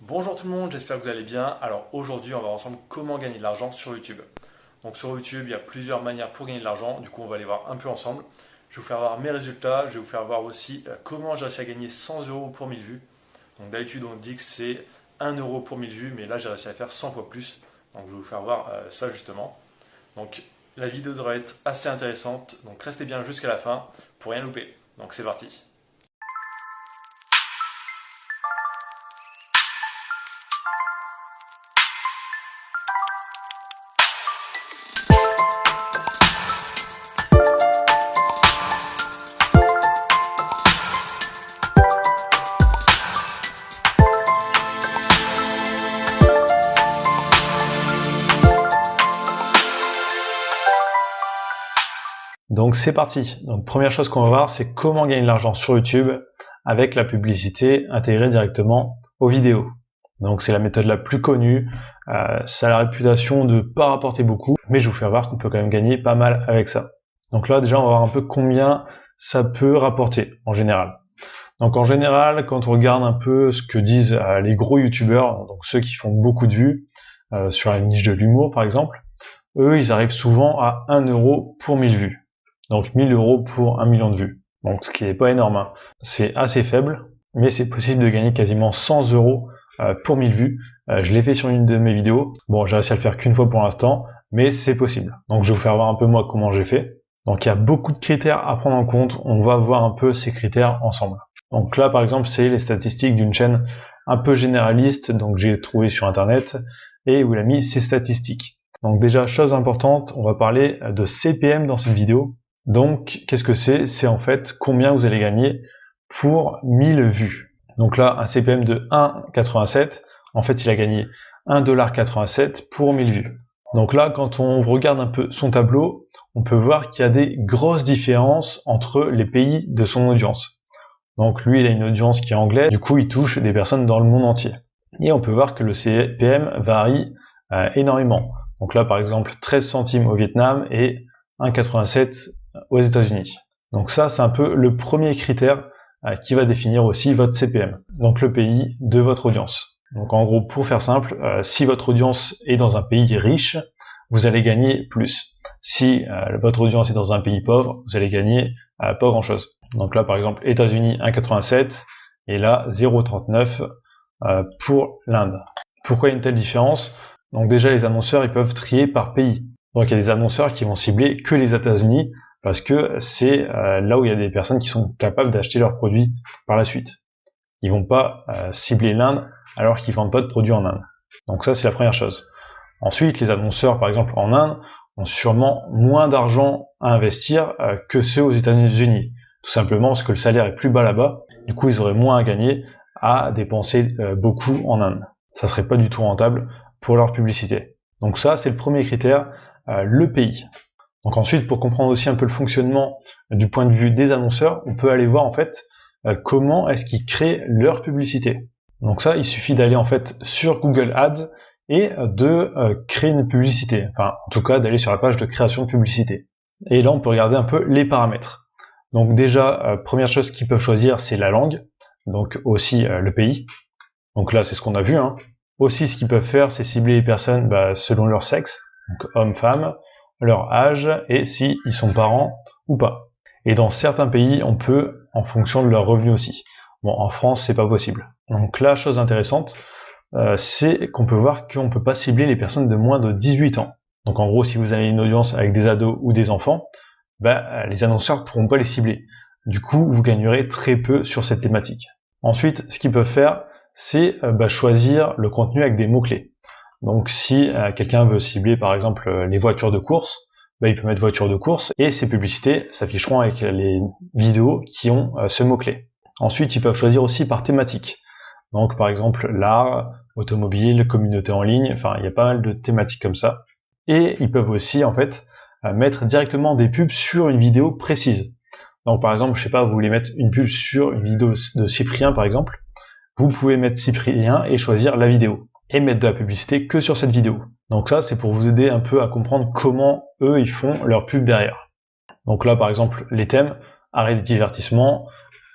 Bonjour tout le monde, j'espère que vous allez bien. Alors aujourd'hui, on va voir ensemble comment gagner de l'argent sur YouTube. Donc sur YouTube, il y a plusieurs manières pour gagner de l'argent. Du coup, on va les voir un peu ensemble. Je vais vous faire voir mes résultats. Je vais vous faire voir aussi comment j'ai réussi à gagner 100 euros pour 1000 vues. Donc d'habitude, on dit que c'est 1 euro pour 1000 vues, mais là, j'ai réussi à faire 100 fois plus. Donc je vais vous faire voir ça justement. Donc la vidéo devrait être assez intéressante. Donc restez bien jusqu'à la fin pour rien louper. Donc c'est parti. Donc c'est parti. Donc première chose qu'on va voir, c'est comment gagner de l'argent sur YouTube avec la publicité intégrée directement aux vidéos. Donc c'est la méthode la plus connue, ça a la réputation de pas rapporter beaucoup, mais je vous fais voir qu'on peut quand même gagner pas mal avec ça. Donc là déjà on va voir un peu combien ça peut rapporter en général. Donc en général, quand on regarde un peu ce que disent les gros youtubeurs, donc ceux qui font beaucoup de vues, sur la niche de l'humour par exemple, eux ils arrivent souvent à 1 euro pour 1000 vues. Donc 1000 euros pour 1 million de vues. Donc ce qui n'est pas énorme, hein. C'est assez faible, mais c'est possible de gagner quasiment 100 euros pour 1000 vues. Je l'ai fait sur une de mes vidéos. Bon, j'ai réussi à le faire qu'une fois pour l'instant, mais c'est possible. Donc je vais vous faire voir un peu moi comment j'ai fait. Donc il y a beaucoup de critères à prendre en compte. On va voir un peu ces critères ensemble. Donc là, par exemple, c'est les statistiques d'une chaîne un peu généraliste, donc j'ai trouvé sur internet, et où il a mis ses statistiques. Donc déjà, chose importante, on va parler de CPM dans cette vidéo. Donc, qu'est-ce que c'est? C'est en fait combien vous allez gagner pour 1000 vues. Donc là, un CPM de 1,87, en fait, il a gagné 1,87$ pour 1000 vues. Donc là, quand on regarde un peu son tableau, on peut voir qu'il y a des grosses différences entre les pays de son audience. Donc lui, il a une audience qui est anglaise, du coup, il touche des personnes dans le monde entier. Et on peut voir que le CPM varie énormément. Donc là, par exemple, 13 centimes au Vietnam et 1,87 aux États-Unis. Donc ça, c'est un peu le premier critère qui va définir aussi votre CPM, donc le pays de votre audience. Donc en gros, pour faire simple, si votre audience est dans un pays riche, vous allez gagner plus. Si votre audience est dans un pays pauvre, vous allez gagner pas grand-chose. Donc là, par exemple, États-Unis 1,87 et là 0,39 pour l'Inde. Pourquoi il y a une telle différence? Donc déjà, les annonceurs, ils peuvent trier par pays. Donc il y a des annonceurs qui vont cibler que les États-Unis parce que c'est là où il y a des personnes qui sont capables d'acheter leurs produits par la suite. Ils vont pas cibler l'Inde alors qu'ils vendent pas de produits en Inde. Donc ça, c'est la première chose. Ensuite, les annonceurs, par exemple en Inde, ont sûrement moins d'argent à investir que ceux aux États-Unis. Tout simplement parce que le salaire est plus bas là-bas. Du coup, ils auraient moins à gagner à dépenser beaucoup en Inde. Ça serait pas du tout rentable pour leur publicité. Donc ça, c'est le premier critère, le pays. Donc ensuite, pour comprendre aussi un peu le fonctionnement du point de vue des annonceurs, on peut aller voir en fait comment est-ce qu'ils créent leur publicité. Donc ça, il suffit d'aller en fait sur Google Ads et de créer une publicité. Enfin, en tout cas, d'aller sur la page de création de publicité. Et là, on peut regarder un peu les paramètres. Donc déjà, première chose qu'ils peuvent choisir, c'est la langue, donc aussi le pays. Donc là, c'est ce qu'on a vu, hein. Aussi, ce qu'ils peuvent faire, c'est cibler les personnes selon leur sexe, donc homme-femme, leur âge et si ils sont parents ou pas. Et dans certains pays, on peut, en fonction de leur revenu aussi. Bon, en France, c'est pas possible. Donc la chose intéressante, c'est qu'on peut voir qu'on peut pas cibler les personnes de moins de 18 ans. Donc en gros, si vous avez une audience avec des ados ou des enfants, les annonceurs pourront pas les cibler. Du coup, vous gagnerez très peu sur cette thématique. Ensuite, ce qu'ils peuvent faire, c'est choisir le contenu avec des mots-clés. Donc si quelqu'un veut cibler par exemple les voitures de course, il peut mettre voiture de course et ses publicités s'afficheront avec les vidéos qui ont ce mot-clé. Ensuite, ils peuvent choisir aussi par thématique. Donc par exemple l'art, automobile, communauté en ligne, enfin il y a pas mal de thématiques comme ça. Et ils peuvent aussi en fait mettre directement des pubs sur une vidéo précise. Donc par exemple, je sais pas, vous voulez mettre une pub sur une vidéo de Cyprien par exemple, vous pouvez mettre Cyprien et choisir la vidéo. Et mettre de la publicité que sur cette vidéo. Donc ça, c'est pour vous aider un peu à comprendre comment eux, ils font leur pub derrière. Donc là, par exemple, les thèmes, arrêt des divertissements,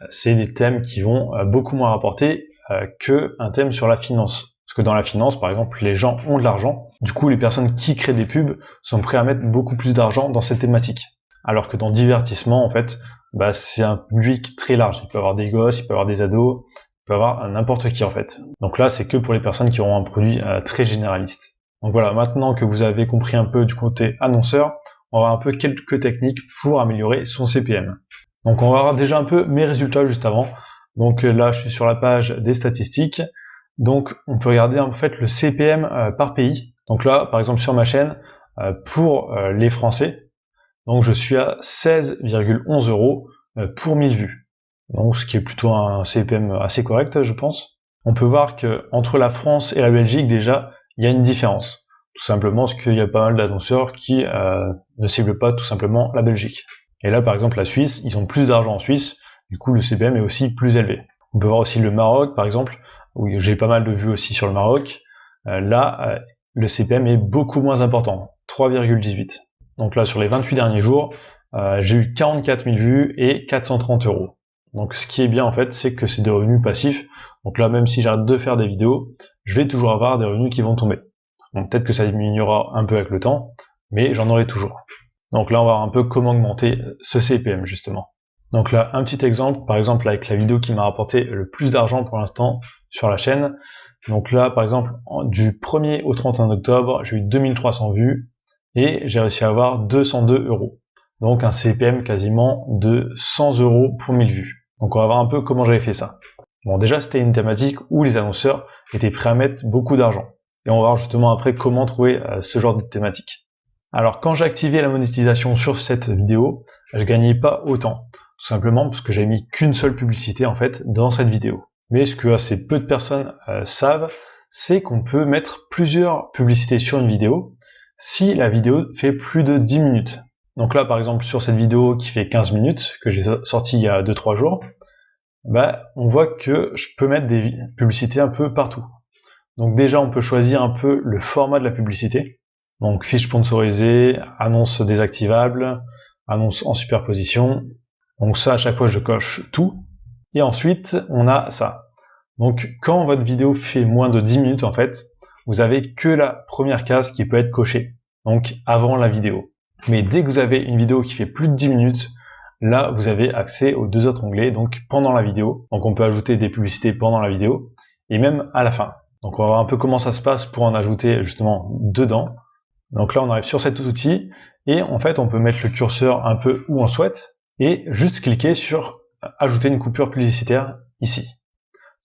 c'est des thèmes qui vont beaucoup moins rapporter que un thème sur la finance. Parce que dans la finance, par exemple, les gens ont de l'argent. Du coup, les personnes qui créent des pubs sont prêtes à mettre beaucoup plus d'argent dans cette thématique. Alors que dans divertissement, en fait, c'est un public très large. Il peut y avoir des gosses, il peut y avoir des ados, il peut y avoir n'importe qui en fait. Donc là, c'est que pour les personnes qui auront un produit très généraliste. Donc voilà, maintenant que vous avez compris un peu du côté annonceur, on va voir un peu quelques techniques pour améliorer son CPM. Donc on va voir déjà un peu mes résultats juste avant. Donc là, je suis sur la page des statistiques. Donc on peut regarder en fait le CPM par pays. Donc là, par exemple sur ma chaîne, pour les Français, donc je suis à 16,11 € pour 1000 vues. Donc ce qui est plutôt un CPM assez correct, je pense. On peut voir que entre la France et la Belgique, déjà, il y a une différence. Tout simplement parce qu'il y a pas mal d'annonceurs qui ne ciblent pas tout simplement la Belgique. Et là, par exemple, la Suisse, ils ont plus d'argent en Suisse, du coup le CPM est aussi plus élevé. On peut voir aussi le Maroc, par exemple, où j'ai pas mal de vues aussi sur le Maroc. Là, le CPM est beaucoup moins important, 3,18. Donc là, sur les 28 derniers jours, j'ai eu 44 000 vues et 430 €. Donc ce qui est bien en fait, c'est que c'est des revenus passifs. Donc là, même si j'arrête de faire des vidéos, je vais toujours avoir des revenus qui vont tomber. Donc peut-être que ça diminuera un peu avec le temps, mais j'en aurai toujours. Donc là, on va voir un peu comment augmenter ce CPM justement. Donc là, un petit exemple, par exemple avec la vidéo qui m'a rapporté le plus d'argent pour l'instant sur la chaîne. Donc là, par exemple, du 1er au 31 octobre, j'ai eu 2300 vues et j'ai réussi à avoir 202 €. Donc un CPM quasiment de 100 € pour 1000 vues. Donc on va voir un peu comment j'avais fait ça. Bon, déjà, c'était une thématique où les annonceurs étaient prêts à mettre beaucoup d'argent. Et on va voir justement après comment trouver ce genre de thématique. Alors, quand j'ai activé la monétisation sur cette vidéo, je gagnais pas autant. Tout simplement parce que j'ai mis qu'une seule publicité en fait dans cette vidéo. Mais ce que assez peu de personnes savent, c'est qu'on peut mettre plusieurs publicités sur une vidéo si la vidéo fait plus de 10 minutes. Donc là, par exemple, sur cette vidéo qui fait 15 minutes, que j'ai sortie il y a 2-3 jours, on voit que je peux mettre des publicités un peu partout. Donc déjà, on peut choisir un peu le format de la publicité. Donc fiche sponsorisée, annonce désactivable, annonce en superposition. Donc ça, à chaque fois, je coche tout. Et ensuite, on a ça. Donc quand votre vidéo fait moins de 10 minutes, en fait, vous avez que la première case qui peut être cochée. Donc avant la vidéo. Mais dès que vous avez une vidéo qui fait plus de 10 minutes, là, vous avez accès aux deux autres onglets, donc pendant la vidéo. Donc on peut ajouter des publicités pendant la vidéo et même à la fin. Donc on va voir un peu comment ça se passe pour en ajouter justement dedans. Donc là, on arrive sur cet outil et en fait, on peut mettre le curseur un peu où on souhaite et juste cliquer sur ajouter une coupure publicitaire ici.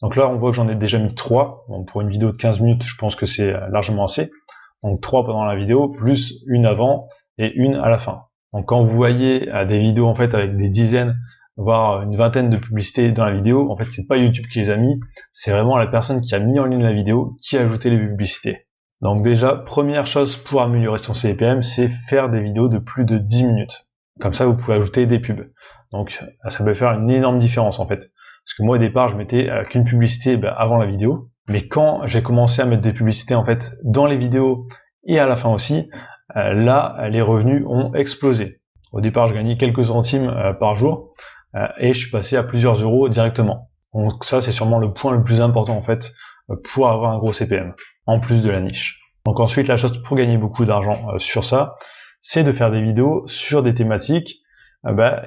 Donc là, on voit que j'en ai déjà mis 3. Bon, pour une vidéo de 15 minutes, je pense que c'est largement assez. Donc 3 pendant la vidéo, plus une avant et une à la fin. Donc quand vous voyez des vidéos en fait avec des dizaines, voire une vingtaine de publicités dans la vidéo, en fait c'est pas YouTube qui les a mis, c'est vraiment la personne qui a mis en ligne la vidéo qui a ajouté les publicités. Donc déjà, première chose pour améliorer son CPM, c'est faire des vidéos de plus de 10 minutes. Comme ça, vous pouvez ajouter des pubs. Donc ça peut faire une énorme différence en fait. Parce que moi au départ, je mettais qu'une publicité avant la vidéo, mais quand j'ai commencé à mettre des publicités en fait dans les vidéos et à la fin aussi, là, les revenus ont explosé. Au départ, je gagnais quelques centimes par jour et je suis passé à plusieurs euros directement. Donc ça, c'est sûrement le point le plus important en fait pour avoir un gros CPM, en plus de la niche. Donc ensuite, la chose pour gagner beaucoup d'argent sur ça, c'est de faire des vidéos sur des thématiques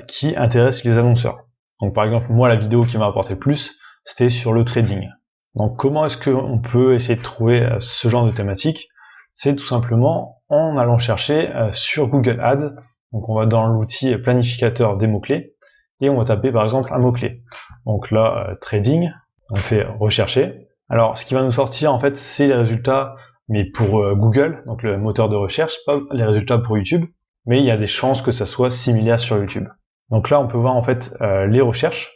qui intéressent les annonceurs. Donc par exemple, moi, la vidéo qui m'a apporté le plus, c'était sur le trading. Donc comment est-ce qu'on peut essayer de trouver ce genre de thématique? C'est tout simplement en allant chercher sur Google Ads. Donc on va dans l'outil planificateur des mots-clés et on va taper par exemple un mot-clé. Donc là, trading, on fait rechercher. Alors ce qui va nous sortir en fait, c'est les résultats, mais pour Google, donc le moteur de recherche, pas les résultats pour YouTube, mais il y a des chances que ça soit similaire sur YouTube. Donc là, on peut voir en fait les recherches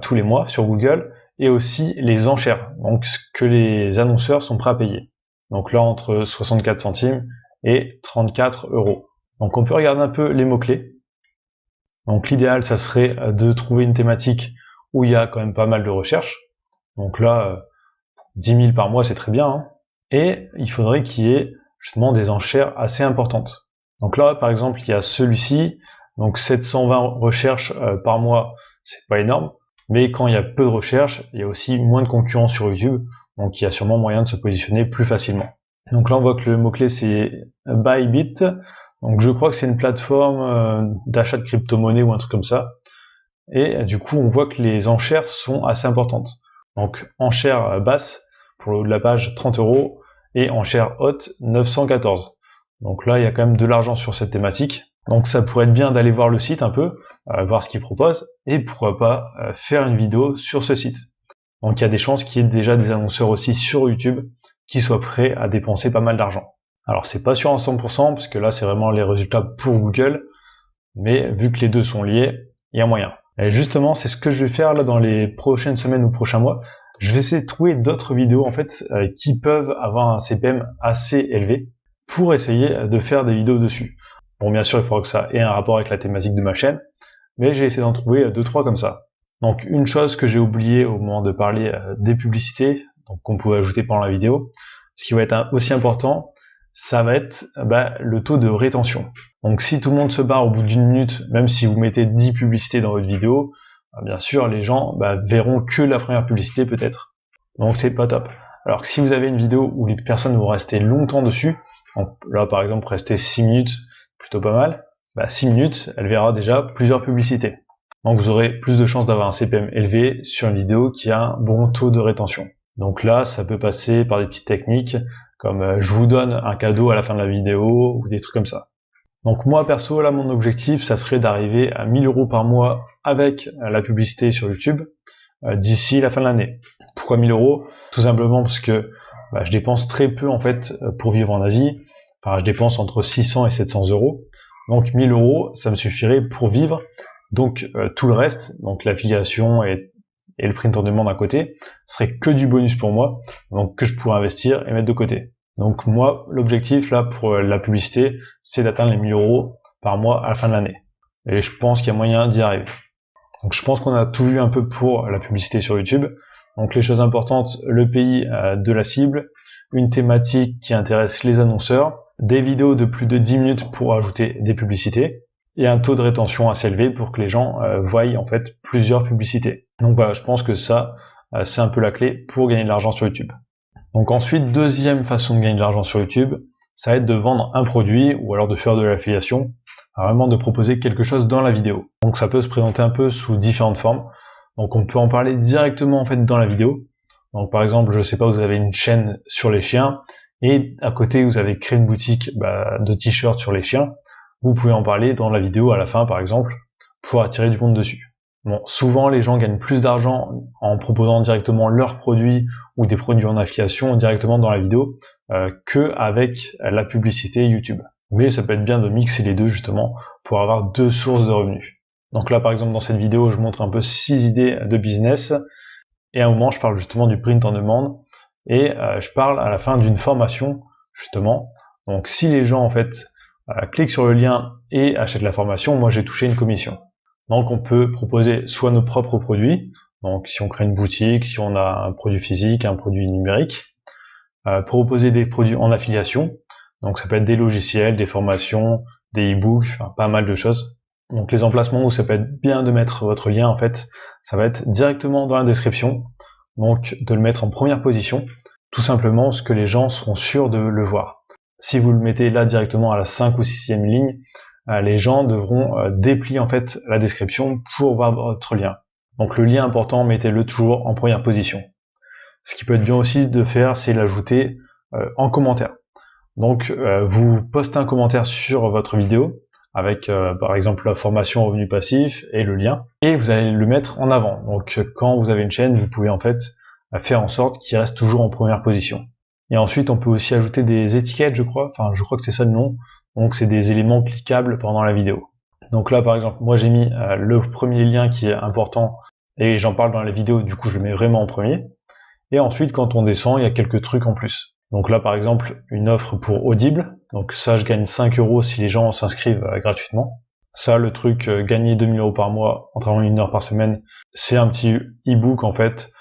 tous les mois sur Google et aussi les enchères, donc ce que les annonceurs sont prêts à payer. Donc là, entre 64 centimes et 34 €. Donc on peut regarder un peu les mots-clés. Donc l'idéal, ça serait de trouver une thématique où il y a quand même pas mal de recherches. Donc là, 10 000 par mois, c'est très bien. Hein. Et il faudrait qu'il y ait justement des enchères assez importantes. Donc là, par exemple, il y a celui-ci. Donc 720 recherches par mois, c'est pas énorme. Mais quand il y a peu de recherche, il y a aussi moins de concurrence sur YouTube, donc il y a sûrement moyen de se positionner plus facilement. Donc là, on voit que le mot-clé, c'est Bybit. Donc je crois que c'est une plateforme d'achat de crypto-monnaie ou un truc comme ça. Et du coup, on voit que les enchères sont assez importantes. Donc enchère basse pour le haut de la page 30 € et enchère haute 914. Donc là, il y a quand même de l'argent sur cette thématique. Donc ça pourrait être bien d'aller voir le site un peu, voir ce qu'il propose, et pourquoi pas faire une vidéo sur ce site. Donc il y a des chances qu'il y ait déjà des annonceurs aussi sur YouTube qui soient prêts à dépenser pas mal d'argent. Alors c'est pas sûr à 100%, parce que là c'est vraiment les résultats pour Google, mais vu que les deux sont liés, il y a moyen. Et justement, c'est ce que je vais faire là dans les prochaines semaines ou prochains mois. Je vais essayer de trouver d'autres vidéos en fait qui peuvent avoir un CPM assez élevé pour essayer de faire des vidéos dessus. Bon, bien sûr, il faudra que ça ait un rapport avec la thématique de ma chaîne, mais j'ai essayé d'en trouver 2-3 comme ça. Donc une chose que j'ai oublié au moment de parler des publicités, donc qu'on pouvait ajouter pendant la vidéo, ce qui va être aussi important, ça va être le taux de rétention. Donc si tout le monde se barre au bout d'une minute, même si vous mettez 10 publicités dans votre vidéo, bien sûr les gens verront que la première publicité peut-être. Donc c'est pas top. Alors que si vous avez une vidéo où les personnes vont rester longtemps dessus, donc là par exemple rester 6 minutes, plutôt pas mal, 6 minutes, elle verra déjà plusieurs publicités. Donc vous aurez plus de chances d'avoir un CPM élevé sur une vidéo qui a un bon taux de rétention. Donc là, ça peut passer par des petites techniques, comme je vous donne un cadeau à la fin de la vidéo, ou des trucs comme ça. Donc moi perso, là mon objectif, ça serait d'arriver à 1000 € par mois avec la publicité sur YouTube d'ici la fin de l'année. Pourquoi 1000 €? Tout simplement parce que je dépense très peu en fait pour vivre en Asie. Enfin, je dépense entre 600 et 700 €. Donc 1000 €, ça me suffirait pour vivre. Donc tout le reste, donc l'affiliation et le print on demande à côté, serait que du bonus pour moi, donc que je pourrais investir et mettre de côté. Donc moi, l'objectif là pour la publicité, c'est d'atteindre les 1000 € par mois à la fin de l'année. Et je pense qu'il y a moyen d'y arriver. Donc je pense qu'on a tout vu un peu pour la publicité sur YouTube. Donc les choses importantes, le pays de la cible, une thématique qui intéresse les annonceurs, des vidéos de plus de 10 minutes pour ajouter des publicités, et un taux de rétention assez élevé pour que les gens voient en fait plusieurs publicités. Donc voilà, je pense que ça, c'est un peu la clé pour gagner de l'argent sur YouTube. Donc ensuite, deuxième façon de gagner de l'argent sur YouTube, ça va être de vendre un produit ou alors de faire de l'affiliation, vraiment de proposer quelque chose dans la vidéo. Donc ça peut se présenter un peu sous différentes formes. Donc on peut en parler directement en fait dans la vidéo. Donc par exemple, je sais pas, vous avez une chaîne sur les chiens et à côté vous avez créé une boutique de t-shirts sur les chiens. Vous pouvez en parler dans la vidéo à la fin par exemple pour attirer du monde dessus. Bon, souvent les gens gagnent plus d'argent en proposant directement leurs produits ou des produits en affiliation directement dans la vidéo que avec la publicité YouTube. Mais ça peut être bien de mixer les deux justement pour avoir deux sources de revenus. Donc là par exemple dans cette vidéo je montre un peu 6 idées de business et à un moment je parle justement du print en demande et je parle à la fin d'une formation justement. Donc si les gens en fait cliquent sur le lien et achètent la formation, moi j'ai touché une commission. Donc on peut proposer soit nos propres produits, donc si on crée une boutique, si on a un produit physique, un produit numérique, proposer des produits en affiliation, donc ça peut être des logiciels, des formations, des e-books, enfin pas mal de choses. Donc les emplacements où ça peut être bien de mettre votre lien en fait, ça va être directement dans la description, donc de le mettre en première position, tout simplement parce que les gens seront sûrs de le voir. Si vous le mettez là directement à la 5 ou 6e ligne, les gens devront déplier en fait la description pour voir votre lien. Donc le lien important, mettez-le toujours en première position. Ce qui peut être bien aussi de faire, c'est l'ajouter en commentaire. Donc vous postez un commentaire sur votre vidéo avec par exemple la formation revenu passif et le lien, et vous allez le mettre en avant. Donc quand vous avez une chaîne, vous pouvez en fait faire en sorte qu'il reste toujours en première position. Et ensuite on peut aussi ajouter des étiquettes, je crois que c'est ça le nom. Donc c'est des éléments cliquables pendant la vidéo. Donc là par exemple, moi j'ai mis le premier lien qui est important et j'en parle dans la vidéo, du coup je le mets vraiment en premier. Et ensuite quand on descend, il y a quelques trucs en plus. Donc là par exemple, une offre pour Audible. Donc ça, je gagne 5 € si les gens s'inscrivent gratuitement. Ça, le truc, gagner 2000 € par mois en travaillant 1 heure par semaine, c'est un petit e-book en fait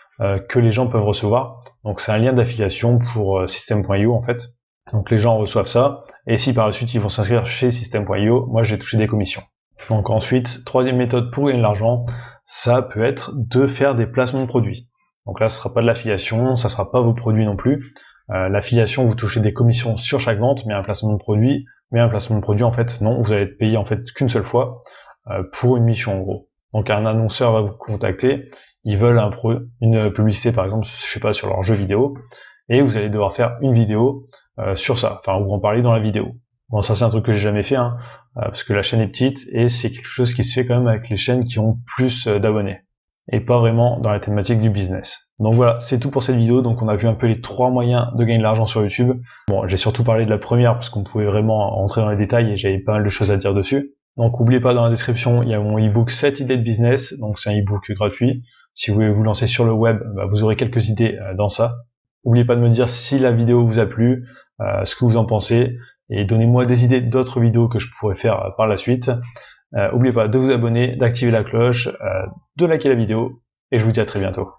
que les gens peuvent recevoir. Donc c'est un lien d'affiliation pour System.io en fait. Donc les gens reçoivent ça, et si par la suite ils vont s'inscrire chez System.io, moi j'ai touché des commissions. Donc ensuite, troisième méthode pour gagner de l'argent, ça peut être de faire des placements de produits. Donc là, ce sera pas de l'affiliation, ça sera pas vos produits non plus. L'affiliation, vous touchez des commissions sur chaque vente, mais un placement de produit, en fait, non, vous allez être payé en fait qu'une seule fois pour une mission en gros. Donc un annonceur va vous contacter, ils veulent une publicité par exemple, je sais pas, sur leur jeu vidéo, et vous allez devoir faire une vidéo sur ça, enfin ou en parler dans la vidéo. Bon, ça c'est un truc que j'ai jamais fait, hein, parce que la chaîne est petite et c'est quelque chose qui se fait quand même avec les chaînes qui ont plus d'abonnés et pas vraiment dans la thématique du business. Donc voilà, c'est tout pour cette vidéo. Donc on a vu un peu les 3 moyens de gagner de l'argent sur YouTube. Bon, j'ai surtout parlé de la première parce qu'on pouvait vraiment rentrer dans les détails et j'avais pas mal de choses à dire dessus. Donc n'oubliez pas, dans la description, il y a mon ebook 7 idées de business. Donc c'est un ebook gratuit. Si vous voulez vous lancer sur le web, vous aurez quelques idées dans ça. N'oubliez pas de me dire si la vidéo vous a plu, ce que vous en pensez, et donnez-moi des idées d'autres vidéos que je pourrais faire par la suite. N'oubliez pas de vous abonner, d'activer la cloche, de liker la vidéo, et je vous dis à très bientôt.